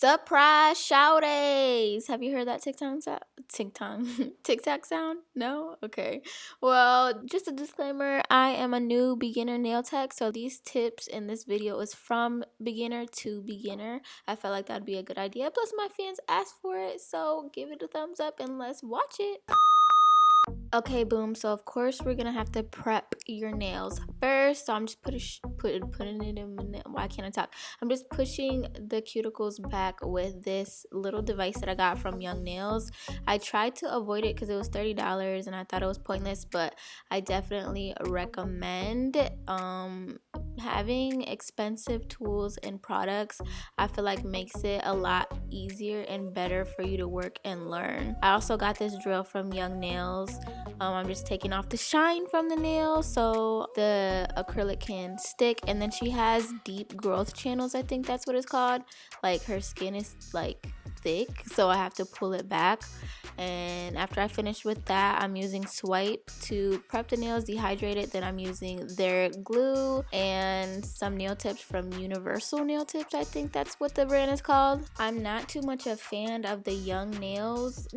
Surprise shouties. Have you heard that TikTok sound? No? Okay. Well, just a disclaimer, I am a new beginner nail tech, so these tips in this video is from beginner to beginner. I felt like that'd be a good idea. Plus my fans asked for it, so give it a thumbs up and let's watch it. Okay, boom. So of course we're gonna have to prep your nails first. So I'm just putting it in my nail. Why can't I talk? I'm just pushing the cuticles back with this little device that I got from Young Nails. I tried to avoid it because it was $30 and I thought it was pointless, but I definitely recommend having expensive tools and products. I feel like makes it a lot easier and better for you to work and learn. I also got this drill from Young Nails. I'm just taking off the shine from the nail so the acrylic can stick. And then she has deep growth channels, I think that's what it's called. Like her skin is like thick, so I have to pull it back. And after I finish with that, I'm using Swipe to prep the nails, dehydrate it. Then I'm using their glue and some nail tips from Universal Nail Tips. I think that's what the brand is called. I'm not too much a fan of the Young Nails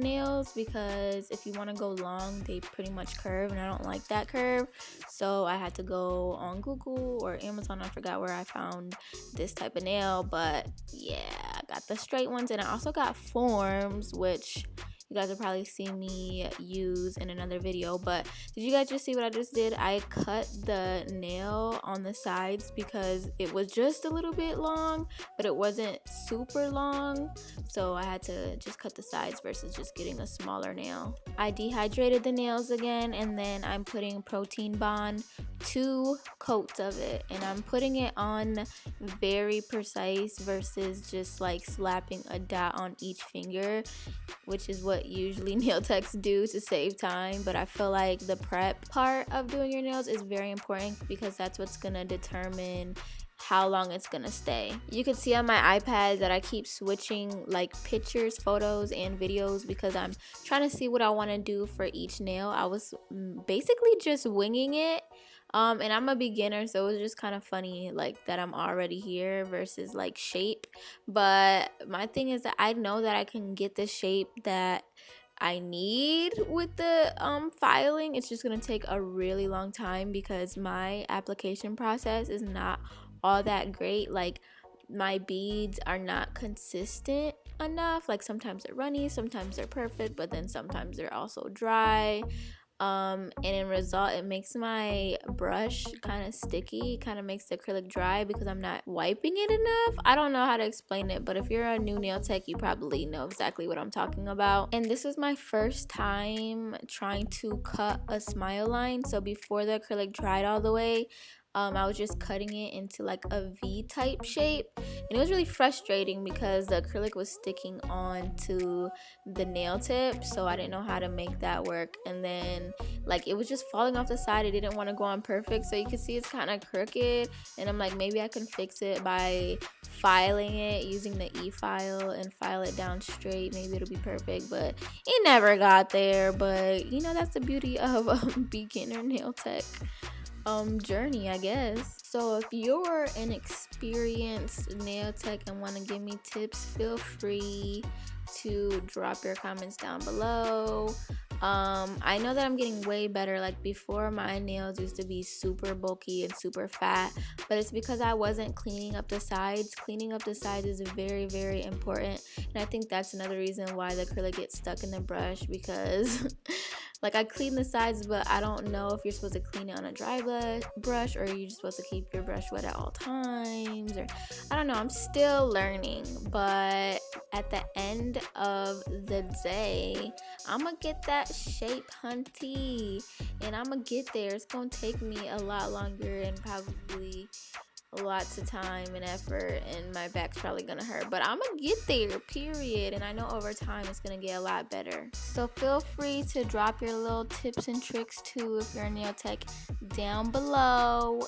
because if you want to go long, they pretty much curve, and I don't like that curve. So I had to go on Google or Amazon. I forgot where I found this type of nail, but yeah, I got the straight ones, and I also got forms, which you guys will probably see me use in another video. But did you guys just see what I just did? I cut the nail on the sides because it was just a little bit long, but it wasn't super long, so I had to just cut the sides versus just getting a smaller nail. I dehydrated the nails again, and then I'm putting Protein Bond, 2 coats of it, and I'm putting it on very precise versus just like slapping a dot on each finger, which is what usually nail techs do to save time. But I feel like the prep part of doing your nails is very important because that's what's gonna determine how long it's gonna stay. You can see on my iPad that I keep switching like pictures, photos, and videos because I'm trying to see what I want to do for each nail. I was basically just winging it. And I'm a beginner, so it was just kind of funny like that I'm already here versus like shape. But my thing is that I know that I can get the shape that I need with the filing. It's just gonna take a really long time because my application process is not all that great. Like my beads are not consistent enough. Like sometimes they're runny, sometimes they're perfect, but then sometimes they're also dry. And in result, it makes my brush kind of sticky, kind of makes the acrylic dry because I'm not wiping it enough. I don't know how to explain it, but if you're a new nail tech, you probably know exactly what I'm talking about. And this is my first time trying to cut a smile line. So before the acrylic dried all the way, I was just cutting it into like a V type shape, and it was really frustrating because the acrylic was sticking onto the nail tip, so I didn't know how to make that work. And then like it was just falling off the side. It didn't want to go on perfect, so you can see it's kind of crooked, and I'm like, maybe I can fix it by filing it using the e-file and file it down straight. Maybe it'll be perfect, but it never got there. But you know, that's the beauty of a beginner nail tech journey, I guess. So if you're an experienced nail tech and want to give me tips, feel free to drop your comments down below. I know that I'm getting way better. Like before, my nails used to be super bulky and super fat, but it's because I wasn't cleaning up the sides. Cleaning up the sides is very, very important, and I think that's another reason why the acrylic gets stuck in the brush, because like I clean the sides, but I don't know if you're supposed to clean it on a dry brush or you're just supposed to keep your brush wet at all times, or I don't know. I'm still learning, but at the end of the day, I'm gonna get that shape, hunty, and I'm gonna get there. It's gonna take me a lot longer and probably lots of time and effort, and my back's probably gonna hurt, but I'm gonna get there, period. And I know over time it's gonna get a lot better. So feel free to drop your little tips and tricks too if you're a nail tech down below.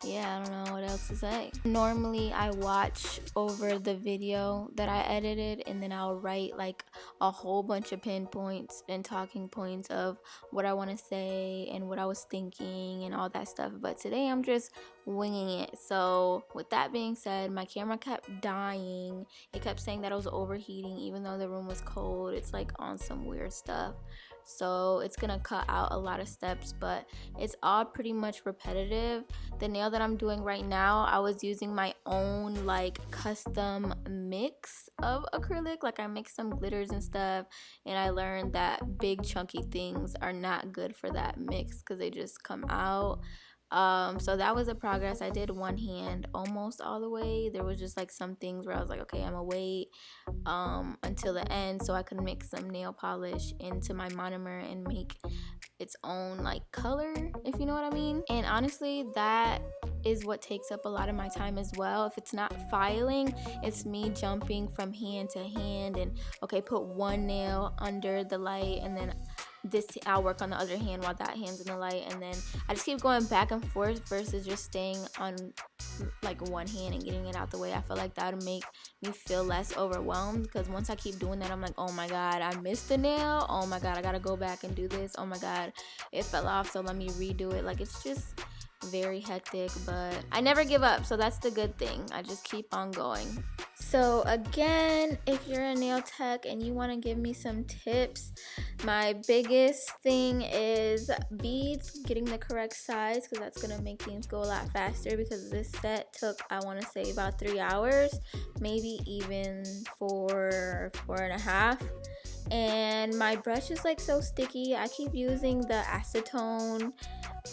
Yeah, I don't know what else to say. Normally I watch over the video that I edited, and then I'll write like a whole bunch of pinpoints and talking points of what I want to say and what I was thinking and all that stuff. But today I'm just winging it. So with that being said, my camera kept dying. It kept saying that it was overheating even though the room was cold. It's like on some weird stuff, so it's gonna cut out a lot of steps, but it's all pretty much repetitive. The nail that I'm doing right now, I was using my own like custom mix of acrylic. Like I mixed some glitters and stuff, and I learned that big chunky things are not good for that mix because they just come out. So that was a progress. I did one hand almost all the way. There was just like some things where I was like, okay, I'm gonna wait until the end so I could mix some nail polish into my monomer and make its own like color, if you know what I mean. And honestly, that is what takes up a lot of my time as well. If it's not filing, it's me jumping from hand to hand and okay, put one nail under the light and then this I'll work on the other hand while that hand's in the light, and then I just keep going back and forth versus just staying on like one hand and getting it out the way. I feel like that would make me feel less overwhelmed, because once I keep doing that, I'm like, oh my god, I missed the nail, oh my god, I gotta go back and do this, oh my god, it fell off, so let me redo it. Like, it's just very hectic, but I never give up, so that's the good thing. I just keep on going. So again, if you're a nail tech and you want to give me some tips, my biggest thing is beads, getting the correct size, because that's going to make things go a lot faster, because this set took, I want to say, about 3 hours, maybe even 4.5. And my brush is like so sticky. I keep using the acetone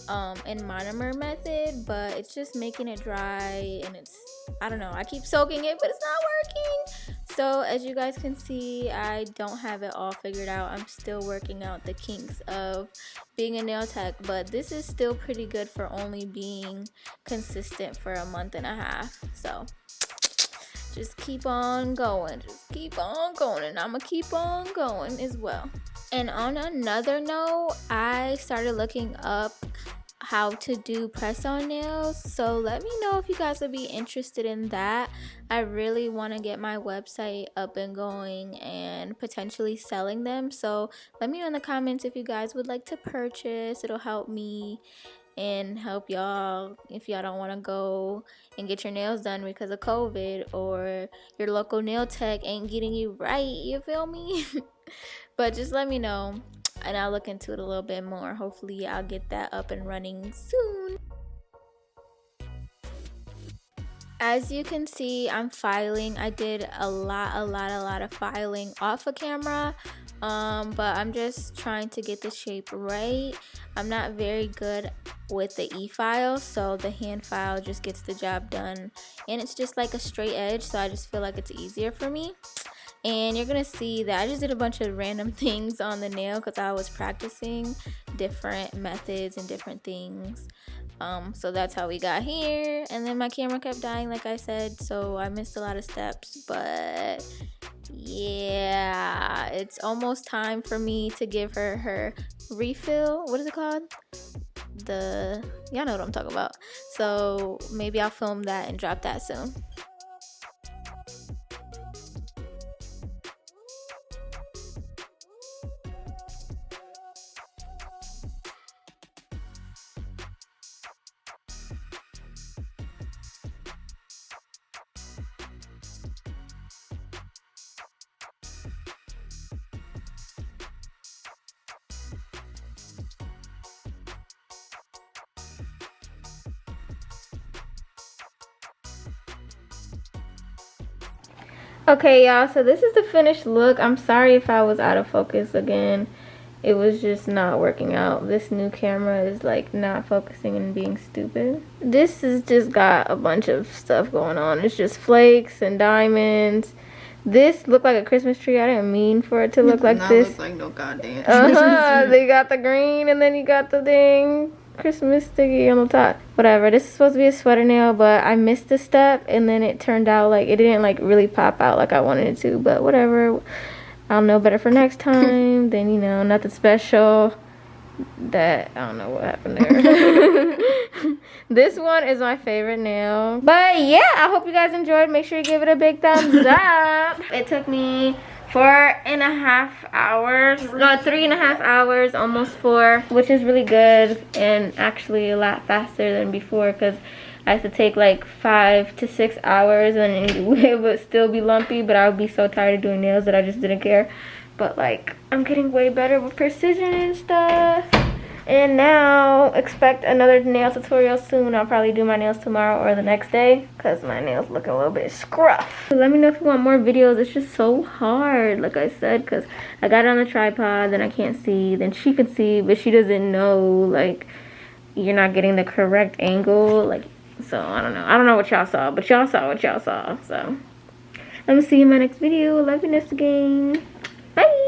and monomer method, but it's just making it dry, and it's, I don't know, I keep soaking it, but it's not working. So as you guys can see, I don't have it all figured out. I'm still working out the kinks of being a nail tech, but this is still pretty good for only being consistent for a month and a half. So just keep on going, and I'm gonna keep on going as well. And on another note, I started looking up how to do press-on nails, so let me know if you guys would be interested in that. I really want to get my website up and going and potentially selling them, so let me know in the comments if you guys would like to purchase. It'll help me and help y'all if y'all don't want to go and get your nails done because of COVID, or your local nail tech ain't getting you right, you feel me? But just let me know and I'll look into it a little bit more. Hopefully I'll get that up and running soon. As you can see, I'm filing. I did a lot of filing off of camera, but I'm just trying to get the shape right. I'm not very good with the e-file, so the hand file just gets the job done, and it's just like a straight edge, so I just feel like it's easier for me. And you're gonna see that I just did a bunch of random things on the nail because I was practicing different methods and different things. So that's how we got here. And then my camera kept dying, like I said, so I missed a lot of steps. But yeah, it's almost time for me to give her her refill. What is it called? Y'all know what I'm talking about. So maybe I'll film that and drop that soon. Okay, y'all, so this is the finished look. I'm sorry if I was out of focus again. It was just not working out. This new camera is like not focusing and being stupid. This has just got a bunch of stuff going on. It's just flakes and diamonds. This looked like a Christmas tree. I didn't mean for it to look like this. Look like no goddamn They got the green, and then you got the dang Christmas sticky on the top. Whatever, this is supposed to be a sweater nail, but I missed a step, and then it turned out like it didn't like really pop out like I wanted it to, but whatever. I'll know better for next time. Then, you know, nothing special. That, I don't know what happened there. This one is my favorite nail. But yeah, I hope you guys enjoyed. Make sure you give it a big thumbs up. It took me 4.5 hours, no, 3.5 hours, almost 4, which is really good and actually a lot faster than before, because I have to take like 5 to 6 hours and it would still be lumpy, but I would be so tired of doing nails that I just didn't care. But like, I'm getting way better with precision and stuff. And now, expect another nail tutorial soon. I'll probably do my nails tomorrow or the next day, because my nails looking a little bit scruff. So let me know if you want more videos. It's just so hard, like I said, because I got it on the tripod, then I can't see, then she can see, but she doesn't know, like, you're not getting the correct angle. Like, so I don't know. I don't know what y'all saw, but y'all saw what y'all saw. So let me see you in my next video. Love you, Vanessa gang. Bye.